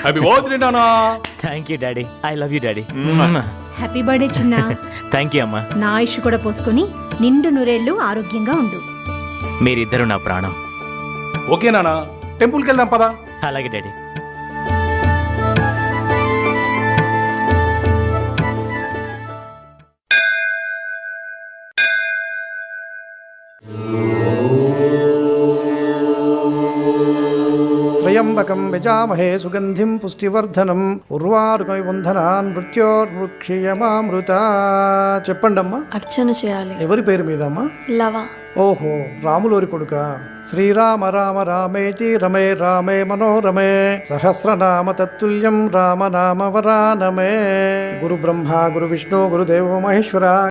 Happy birthday నానా. Thank you daddy, I love you daddy. Happy birthday చిన్న. Thank you అమ్మా. నా ఆయుష్ కూడా పోసుకొని నిండు నూరేళ్లు ఆరోగ్యంగా ఉండు. మీరిద్దరు నా ప్రాణం. ఓకే నానా, టెంపుల్కి వెళ్దాం పదా. అలాగే డాడీ. త్రయంబకం యజామహే సుగంధిం పుష్టివర్ధనం ఉర్వారుకమివ బంధనాన్ మృత్యోర్ముక్షీయమామృత. చెప్పండమ్మా. అర్చన చేయాలి. ఎవరి పేరు మీద అమ్మా? లవ. ఓహో, రాములోరి కొడుక. శ్రీరామ రామ రామేతి రమే రామే మనోరమే సహస్రనామ తత్తుల్యం రామనామ వరానమే. గురు బ్రహ్మ గురు విష్ణు గురుదేవో మహేశ్వర.